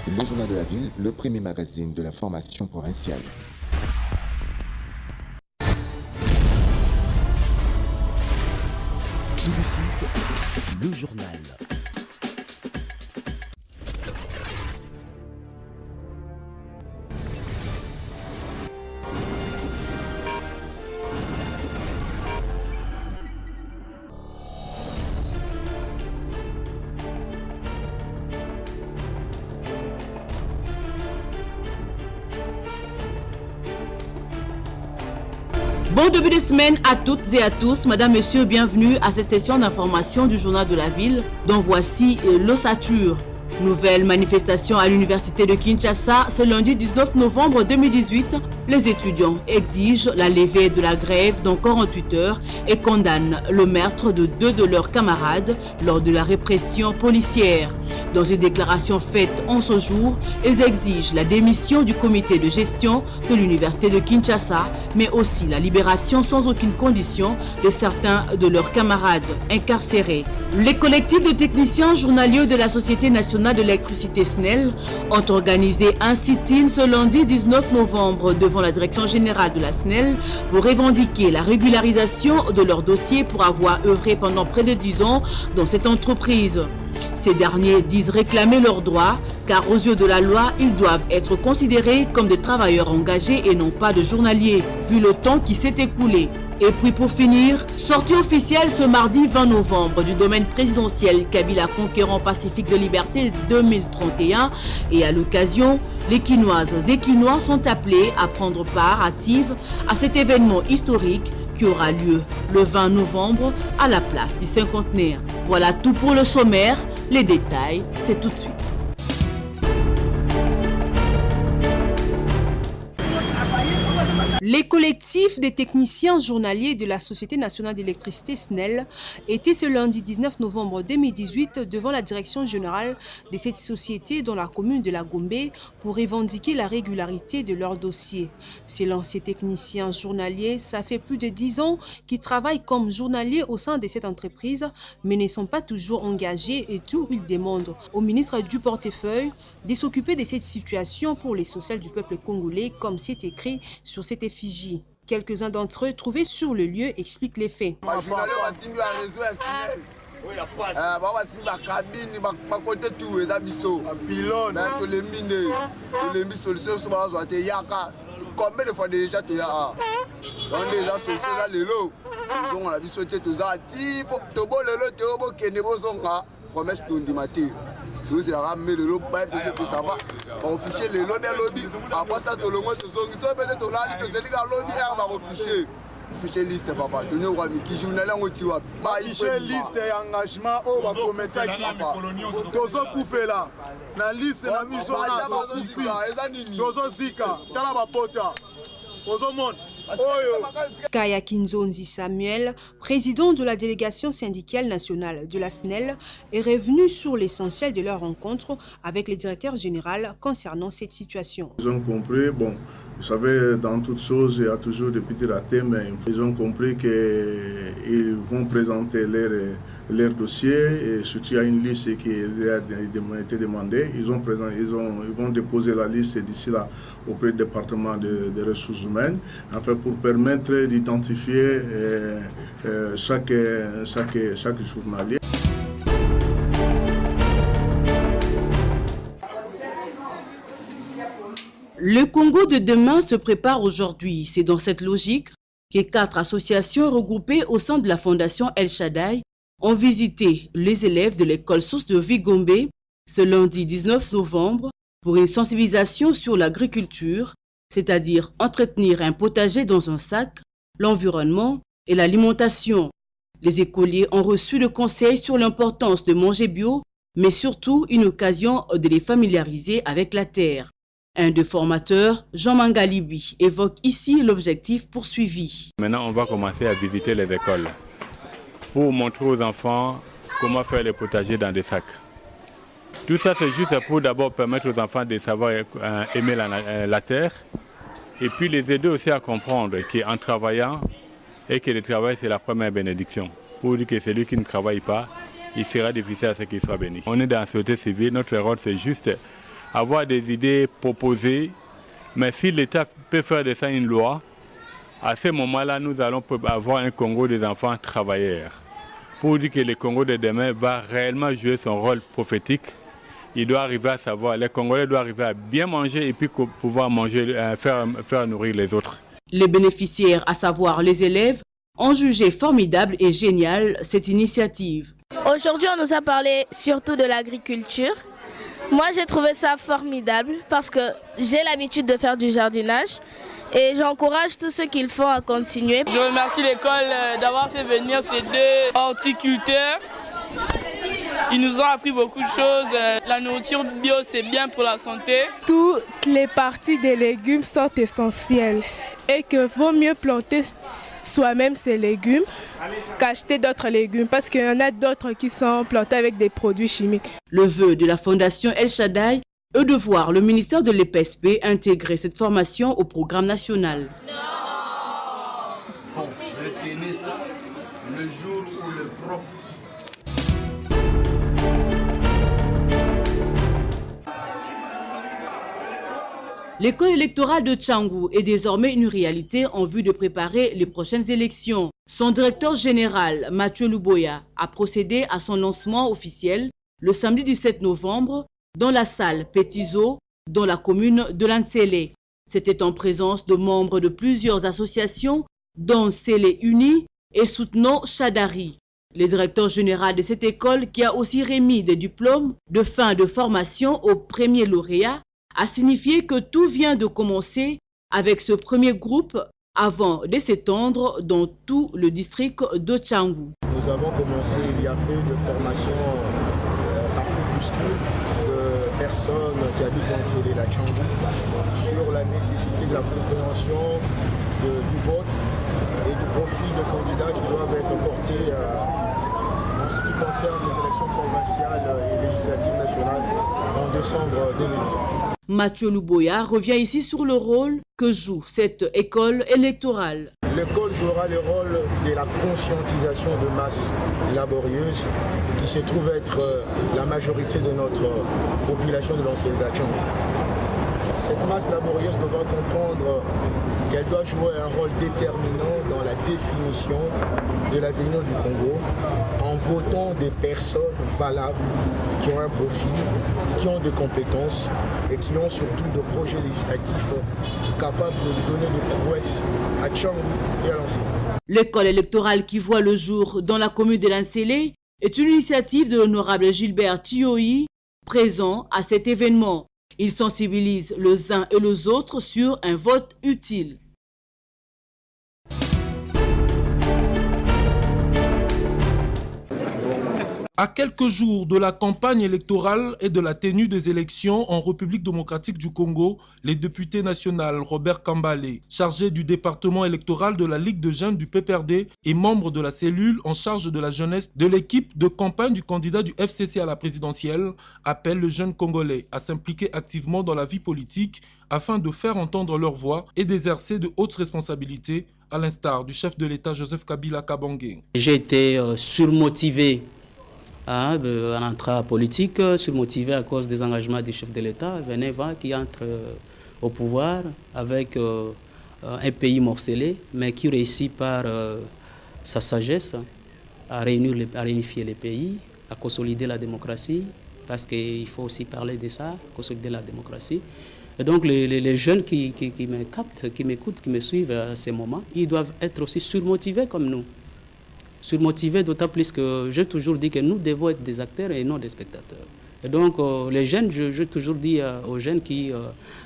Le Journal de la Ville, le premier magazine de l'information provinciale. Tout de suite, le journal. Bon début de semaine à toutes et à tous. Madame, Messieurs, bienvenue à cette session d'information du Journal de la Ville, dont voici l'ossature. Nouvelle manifestation à l'université de Kinshasa ce lundi 19 novembre 2018. Les étudiants exigent la levée de la grève dans 48 heures et condamnent le meurtre de 2 de leurs camarades lors de la répression policière. Dans une déclaration faite en ce jour, ils exigent la démission du comité de gestion de l'université de Kinshasa, mais aussi la libération sans aucune condition de certains de leurs camarades incarcérés. Les collectifs de techniciens journaliers de la Société nationale de l'électricité SNEL ont organisé un sit-in ce lundi 19 novembre devant la direction générale de la SNEL pour revendiquer la régularisation de leur dossier pour avoir œuvré pendant près de 10 ans dans cette entreprise. Ces derniers disent réclamer leurs droits car aux yeux de la loi, ils doivent être considérés comme des travailleurs engagés et non pas de journaliers, vu le temps qui s'est écoulé. Et puis pour finir, sortie officielle ce mardi 20 novembre du domaine présidentiel Kabila Conquérant Pacifique de Liberté 2031 et à l'occasion, les Quinoises et Quinois sont appelés à prendre part active à cet événement historique qui aura lieu le 20 novembre à la place du cinquantenaire. Voilà tout pour le sommaire, les détails c'est tout de suite. Les collectifs des techniciens journaliers de la Société nationale d'électricité SNEL étaient ce lundi 19 novembre 2018 devant la direction générale de cette société dans la commune de la Gombe pour revendiquer la régularité de leur dossier. Selon ces techniciens journaliers, ça fait plus de 10 ans qu'ils travaillent comme journaliers au sein de cette entreprise, mais ne sont pas toujours engagés et tout ils demandent au ministre du portefeuille de s'occuper de cette situation pour l'essentiel du peuple congolais, comme c'est écrit sur cette effigie. Quelques-uns d'entre eux trouvés sur le lieu expliquent les faits. Combien de fois déjà tu as on les a solutions là les lots ils ont la vie sauté tous actifs to bo le lot to bo kene bo zonga promesse to ndimati si c'est la ramé le lot pas c'est que ça va on fichier les lots des lobby après ça to le moi to zongi so peut to là to c'est les lobby va reficher fichier liste papa to ne wa mi ki journal ngo tiwa ba fichier liste engagement au ba commettre qui to zo koufer là na liste na mission na ba kufi to zo zika tala ba pota ozo monde. Kaya Kinzonzi Samuel, président de la délégation syndicale nationale de la SNEL, est revenu sur l'essentiel de leur rencontre avec le directeur général concernant cette situation. Ils ont compris, bon, vous savez, dans toutes choses, il y a toujours des petits ratés, mais ils ont compris qu'ils vont présenter leur dossier, et surtout il y a une liste qui a été demandée. Ils vont déposer la liste d'ici là auprès du département des ressources humaines, enfin pour permettre d'identifier chaque journalier. Le Congo de demain se prépare aujourd'hui. C'est dans cette logique que 4 associations regroupées au sein de la Fondation El Shaddai ont visité les élèves de l'école source de Vigombe ce lundi 19 novembre pour une sensibilisation sur l'agriculture, c'est-à-dire entretenir un potager dans un sac, l'environnement et l'alimentation. Les écoliers ont reçu le conseil sur l'importance de manger bio, mais surtout une occasion de les familiariser avec la terre. Un des formateurs, Jean Mangalibi, évoque ici l'objectif poursuivi. Maintenant, on va commencer à visiter les écoles pour montrer aux enfants comment faire les potagers dans des sacs. Tout ça, c'est juste pour d'abord permettre aux enfants de savoir aimer la terre et puis les aider aussi à comprendre qu'en travaillant et que le travail, c'est la première bénédiction. Pour dire que celui qui ne travaille pas, il sera difficile à ce qu'il soit béni. On est dans la société civile, notre rôle, c'est juste avoir des idées proposées. Mais si l'État peut faire de ça une loi, à ce moment-là, nous allons avoir un Congo des enfants travailleurs. Pour dire que le Congo de demain va réellement jouer son rôle prophétique, il doit arriver à savoir, les Congolais doivent arriver à bien manger et puis pouvoir manger, faire nourrir les autres. Les bénéficiaires, à savoir les élèves, ont jugé formidable et géniale cette initiative. Aujourd'hui, on nous a parlé surtout de l'agriculture. Moi, j'ai trouvé ça formidable parce que j'ai l'habitude de faire du jardinage et j'encourage tous ceux qui le font à continuer. Je remercie l'école d'avoir fait venir ces deux horticulteurs. Ils nous ont appris beaucoup de choses. La nourriture bio, c'est bien pour la santé. Toutes les parties des légumes sont essentielles et que vaut mieux planter soi-même ses légumes qu'acheter d'autres légumes parce qu'il y en a d'autres qui sont plantés avec des produits chimiques. Le vœu de la Fondation El Shaddai est de voir le ministère de l'EPSP intégrer cette formation au programme national. Bon, retenez ça, le jour où le prof... L'école électorale de Tchangou est désormais une réalité en vue de préparer les prochaines élections. Son directeur général, Mathieu Luboya, a procédé à son lancement officiel le samedi 17 novembre dans la salle Petizo, dans la commune de Lansele. C'était en présence de membres de plusieurs associations, dont Sélé Uni et Soutenons Chadari. Le directeur général de cette école, qui a aussi remis des diplômes de fin de formation aux premiers lauréats, a signifié que tout vient de commencer avec ce premier groupe avant de s'étendre dans tout le district de Tchangou. Nous avons commencé il y a peu de formation par groupuscule de personnes qui habitent dans Sélé la Tchangou sur la nécessité de la compréhension du vote et du profil de candidats qui doivent être portés en ce qui concerne les élections provinciales et législatives nationales en décembre 2020. Mathieu Luboya revient ici sur le rôle que joue cette école électorale. L'école jouera le rôle de la conscientisation de masses laborieuses qui se trouve être la majorité de notre population de l'ancienne Tchangou. Cette masse laborieuse devra comprendre qu'elle doit jouer un rôle déterminant dans la définition de l'avenir du Congo en votant des personnes valables qui ont un profil, qui ont des compétences et qui ont surtout des projets législatifs capables de donner des prouesses à Tchangou et à Lansele. L'école électorale qui voit le jour dans la commune de Lansele est une initiative de l'honorable Gilbert Thioyi, présent à cet événement. Il sensibilise les uns et les autres sur un vote utile. À quelques jours de la campagne électorale et de la tenue des élections en République démocratique du Congo, les députés nationaux Robert Kambale, chargé du département électoral de la Ligue de jeunes du PPRD et membre de la cellule en charge de la jeunesse de l'équipe de campagne du candidat du FCC à la présidentielle, appellent les jeunes Congolais à s'impliquer activement dans la vie politique afin de faire entendre leur voix et d'exercer de hautes responsabilités, à l'instar du chef de l'État Joseph Kabila Kabange. J'ai été surmotivé en entrant politique, surmotivé à cause des engagements du chef de l'État, Veneva, qui entre au pouvoir avec un pays morcelé, mais qui réussit par sa sagesse à réunifier les pays, à consolider la démocratie, parce qu'il faut aussi parler de ça, consolider la démocratie. Et donc les jeunes qui me captent, qui m'écoutent, qui me suivent à ces moments, ils doivent être aussi surmotivés comme nous. Surmotivés d'autant plus que j'ai toujours dit que nous devons être des acteurs et non des spectateurs. Et donc les jeunes, j'ai toujours dit aux jeunes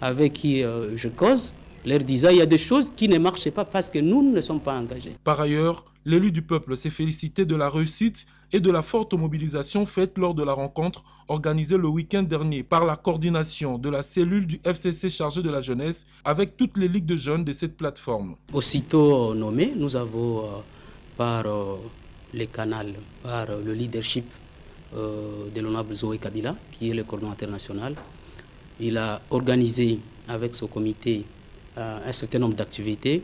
avec qui je cause, leur disant il y a des choses qui ne marchent pas parce que nous ne sommes pas engagés. Par ailleurs, l'élu du peuple s'est félicité de la réussite et de la forte mobilisation faite lors de la rencontre organisée le week-end dernier par la coordination de la cellule du FCC chargée de la jeunesse avec toutes les ligues de jeunes de cette plateforme. Aussitôt nommé, nous avons par les canaux, par le leadership de l'honorable Zoé Kabila, qui est le coordonnateur national. Il a organisé avec son comité un certain nombre d'activités.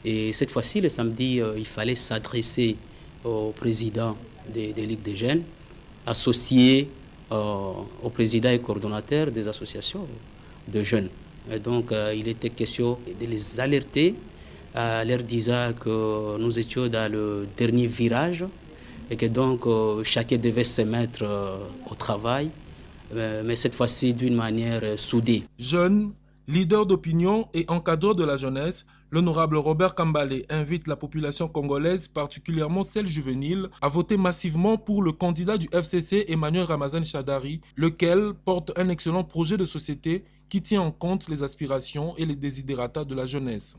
Et cette fois-ci, le samedi, il fallait s'adresser au président des ligues des jeunes, associer au président et coordonnateur des associations de jeunes. Et donc, il était question de les alerter, leur disant que nous étions dans le dernier virage et que donc chacun devait se mettre au travail, mais cette fois-ci d'une manière soudée. Jeune, leader d'opinion et encadreur de la jeunesse, l'honorable Robert Kambale invite la population congolaise, particulièrement celle juvénile, à voter massivement pour le candidat du FCC Emmanuel Ramazani Shadary, lequel porte un excellent projet de société qui tient en compte les aspirations et les desiderata de la jeunesse.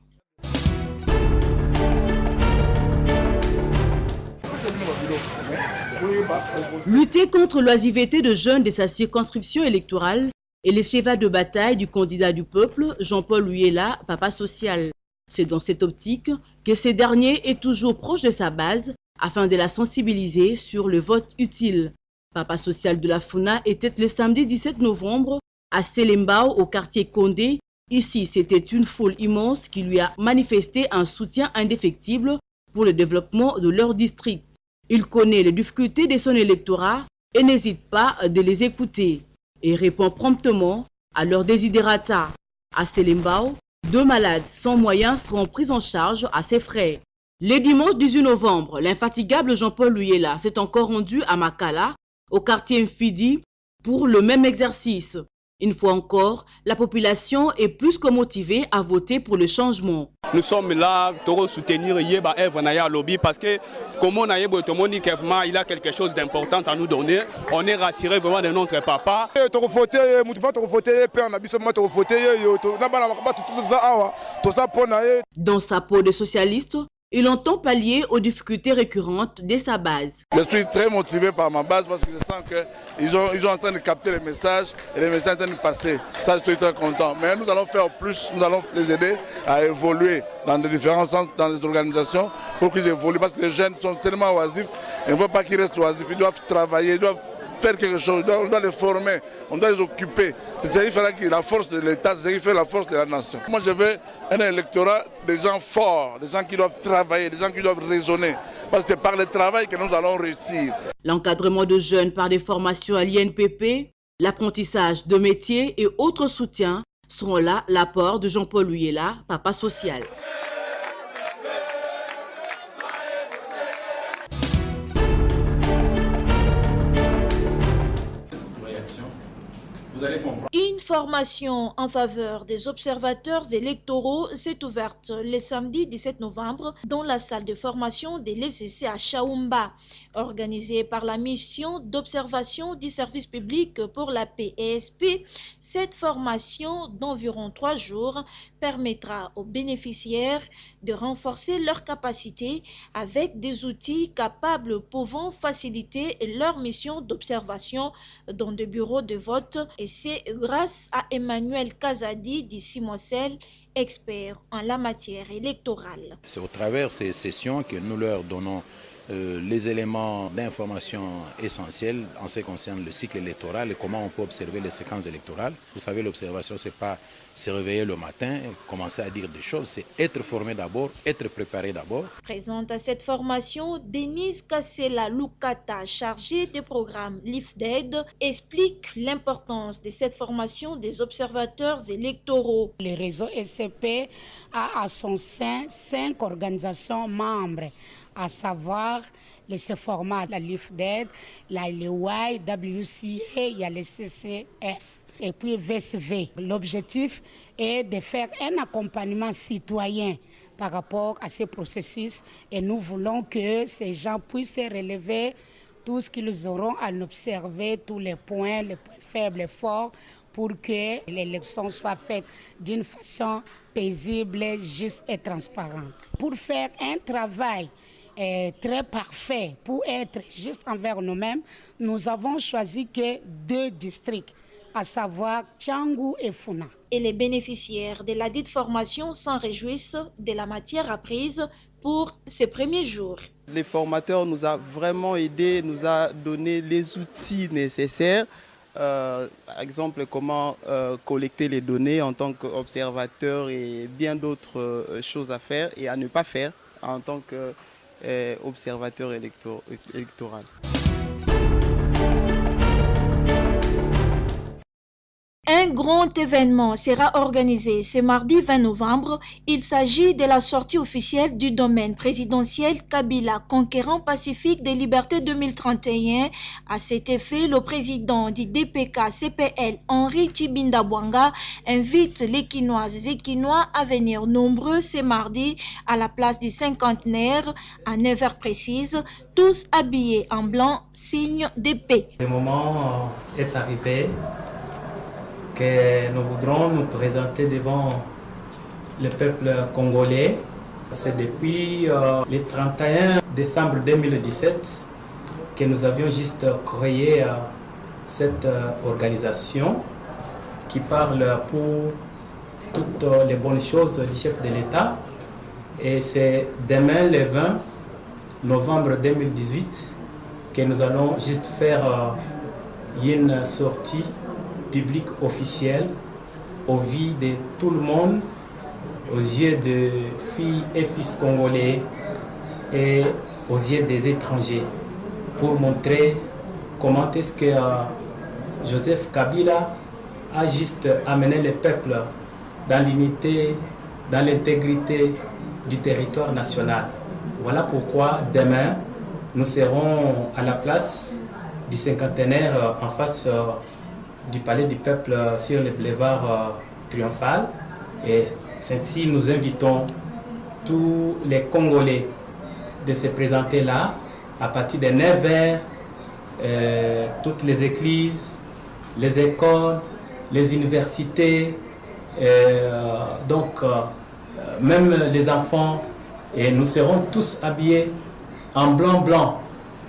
Lutter contre l'oisiveté de jeunes de sa circonscription électorale est le cheval de bataille du candidat du peuple, Jean-Paul Luyela, papa social. C'est dans cette optique que ce dernier est toujours proche de sa base afin de la sensibiliser sur le vote utile. Papa social de la Funa était le samedi 17 novembre à Selembao au quartier Condé. Ici, c'était une foule immense qui lui a manifesté un soutien indéfectible pour le développement de leur district. Il connaît les difficultés de son électorat et n'hésite pas de les écouter et répond promptement à leurs desiderata. À Selembao, 2 malades sans moyens seront pris en charge à ses frais. Le dimanche 18 novembre, l'infatigable Jean-Paul Luyela s'est encore rendu à Makala, au quartier Mfidi, pour le même exercice. Une fois encore, la population est plus que motivée à voter pour le changement. Nous sommes là pour soutenir Yeba Evranaya Lobby parce que comme on a il a quelque chose d'important à nous donner. On est rassuré vraiment de notre papa. Dans sa peau de socialiste, il entend pallier aux difficultés récurrentes de sa base. Je suis très motivé par ma base parce que je sens qu'ils sont en train de capter les messages et les messages sont en train de passer. Ça, je suis très content. Mais nous allons faire plus, nous allons les aider à évoluer dans les différents centres, dans les organisations pour qu'ils évoluent. Parce que les jeunes sont tellement oisifs, et on ne veut pas qu'ils restent oisifs, ils doivent travailler, ils doivent faire quelque chose, on doit les former, on doit les occuper. C'est ce qui fait la force de l'État, c'est ce qui fait la force de la nation. Moi je veux un électorat des gens forts, des gens qui doivent travailler, des gens qui doivent raisonner. Parce que c'est par le travail que nous allons réussir. L'encadrement de jeunes par des formations à l'INPP, l'apprentissage de métiers et autres soutiens seront là l'apport de Jean-Paul Luyela, papa social. Une formation en faveur des observateurs électoraux s'est ouverte le samedi 17 novembre dans la salle de formation de l'ECC à Chaoumba. Organisée par la mission d'observation du service public pour la PSP, cette formation d'environ 3 jours permettra aux bénéficiaires de renforcer leurs capacités avec des outils capables pouvant faciliter leur mission d'observation dans des bureaux de vote. Et c'est grâce à Emmanuel Kazadi d'Issimosel, expert en la matière électorale. C'est au travers de ces sessions que nous leur donnons les éléments d'information essentiels en ce qui concerne le cycle électoral et comment on peut observer les séquences électorales. Vous savez, l'observation, ce n'est pas se réveiller le matin, commencer à dire des choses, c'est être formé d'abord, être préparé d'abord. Présente à cette formation, Denise Kassela Lukata, chargée des programmes LIFDED, explique l'importance de cette formation des observateurs électoraux. Le réseau SCP a à son sein 5 organisations membres, à savoir ce format, la LIFDED, la LEY, WCA, il y a le CCF. Et puis VSV. L'objectif est de faire un accompagnement citoyen par rapport à ces processus et nous voulons que ces gens puissent relever tout ce qu'ils auront à observer, tous les points faibles et forts pour que l'élection soit faite d'une façon paisible, juste et transparente. Pour faire un travail très parfait, pour être juste envers nous-mêmes, nous avons choisi que 2 districts, à savoir Tchangou et Funa. Et les bénéficiaires de la dite formation s'en réjouissent de la matière apprise pour ces premiers jours. Les formateurs nous ont vraiment aidés, nous ont donné les outils nécessaires. Par exemple, comment collecter les données en tant qu'observateur et bien d'autres choses à faire et à ne pas faire en tant qu'observateur électoral. grand événement sera organisé ce mardi 20 novembre. Il s'agit de la sortie officielle du domaine présidentiel Kabila, conquérant pacifique des libertés 2031. À cet effet, le président du DPK-CPL, Henri Tshibinda Bwanga, invite les Quinoises et Quinois à venir nombreux ce mardi à la place du cinquantenaire à 9h précises, tous habillés en blanc, signe de paix. Le moment est arrivé que nous voudrons nous présenter devant le peuple congolais. C'est depuis le 31 décembre 2017 que nous avions juste créé cette organisation qui parle pour toutes les bonnes choses du chef de l'État. Et c'est demain, le 20 novembre 2018, que nous allons juste faire une sortie publique officielle au vu de tout le monde, aux yeux de filles et fils congolais et aux yeux des étrangers, pour montrer comment est-ce que Joseph Kabila a juste amené le peuple dans l'unité, dans l'intégrité du territoire national. Voilà pourquoi demain, nous serons à la place du cinquantenaire en face du palais du peuple sur le boulevard triomphal. Et ainsi, nous invitons tous les Congolais de se présenter là à partir de 9h. Toutes les églises, les écoles, les universités, même les enfants, et nous serons tous habillés en blanc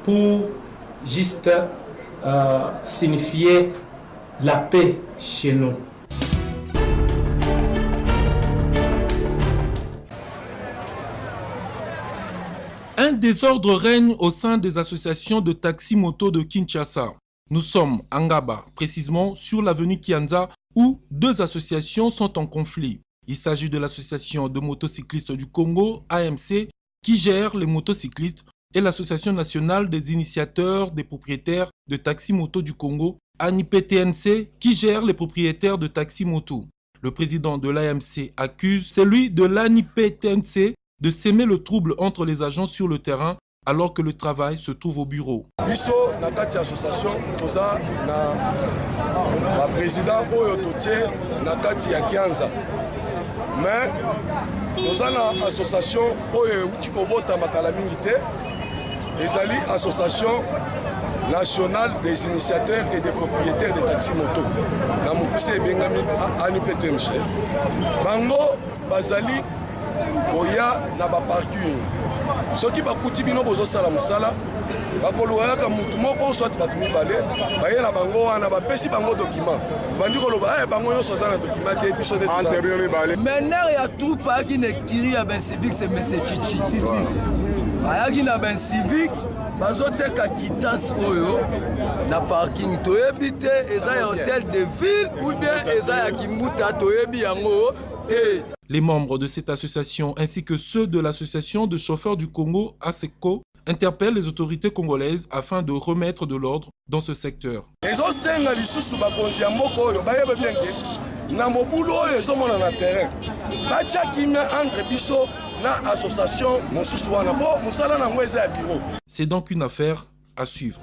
pour juste signifier la paix chez nous. Un désordre règne au sein des associations de taxi-moto de Kinshasa. Nous sommes à Ngaba, précisément sur l'avenue Kianza, où deux associations sont en conflit. Il s'agit de l'association de motocyclistes du Congo, AMC, qui gère les motocyclistes, et l'association nationale des initiateurs des propriétaires de taxi-moto du Congo, ANIPTNC, qui gère les propriétaires de taxi-moto. Le président de l'AMC accuse celui de l'ANIPTNC de s'aimer le trouble entre les agents sur le terrain alors que le travail se trouve au bureau. Biso na kati association toza na président oyo totie na kati ya Kianza. Mais toza na association oyo uti kobota makala mingi te. Ezali association nationale des initiateurs et des propriétaires de taxi-moto. Na mokuse bengami ANIPTNC. Bango bazali oya na ba parking. Soki bakuti bino bozosala musala bakoluwaka mutu moko soit batu mibale baye na bango wana bapesi bango document bandi koloba bango nyonso aza na document te biso te antérieur mibale mener ya troupe ayaki na ekiri ya ben civique c'est monsieur Chichi ayaki na ben civique bazoteka quittance oyo na parking toyebi te eza ya hôtel de ville ou bien eza ya kimbuta toyebi yango te. Les membres de cette association ainsi que ceux de l'association de chauffeurs du Congo, ASECO, interpellent les autorités congolaises afin de remettre de l'ordre dans ce secteur. C'est donc une affaire à suivre.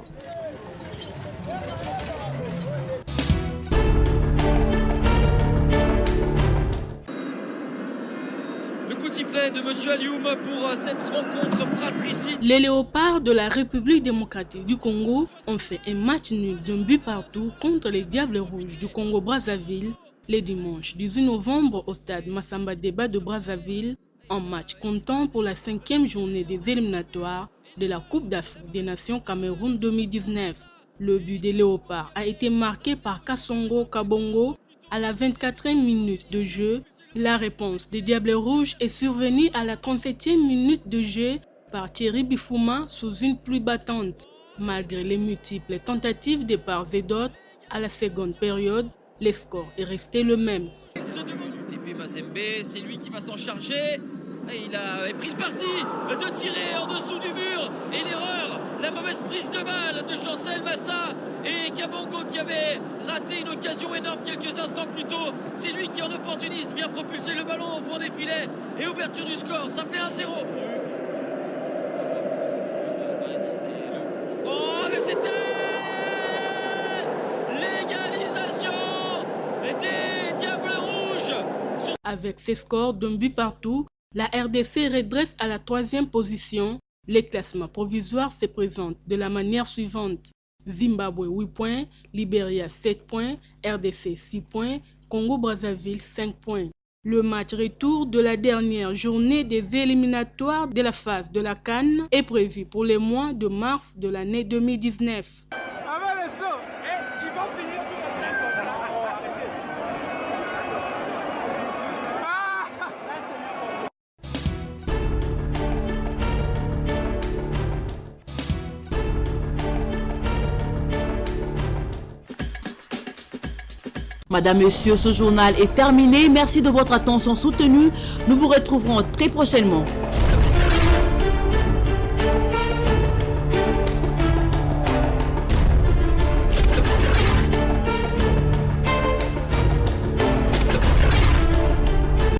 De M. Alioum pour cette rencontre fratricide. Les léopards de la République démocratique du Congo ont fait un match nul d'un but partout contre les Diables Rouges du Congo-Brazzaville le dimanche 18 novembre au stade Massamba Deba de Brazzaville, en match comptant pour la 5e journée des éliminatoires de la Coupe d'Afrique des Nations Cameroun 2019. Le but des léopards a été marqué par Kassongo Kabongo à la 24e minute de jeu. La réponse des Diables Rouges est survenue à la 37e minute de jeu par Thierry Bifouma sous une pluie battante. Malgré les multiples tentatives de part et d'autre, à la seconde période, le score est resté le même. Il se demande TP Mazembe, c'est lui qui va s'en charger. Et il a pris le parti de tirer en dessous du mur. Et l'erreur, la mauvaise prise de balle de Chancel Massa et Kabongo qui avait raté une occasion énorme quelques instants plus tôt. C'est lui qui en opportuniste vient propulser le ballon au fond des filets et ouverture du score. Ça fait 1-0. Oh, avec cette tête, l'égalisation des Diables Rouges. Avec ses scores d'un but partout, la RDC redresse à la 3e position. Les classements provisoires se présentent de la manière suivante. Zimbabwe 8 points, Libéria 7 points, RDC 6 points, Congo-Brazzaville 5 points. Le match retour de la dernière journée des éliminatoires de la phase de la CAN est prévu pour le mois de mars de l'année 2019. Madame, Monsieur, ce journal est terminé. Merci de votre attention soutenue. Nous vous retrouverons très prochainement.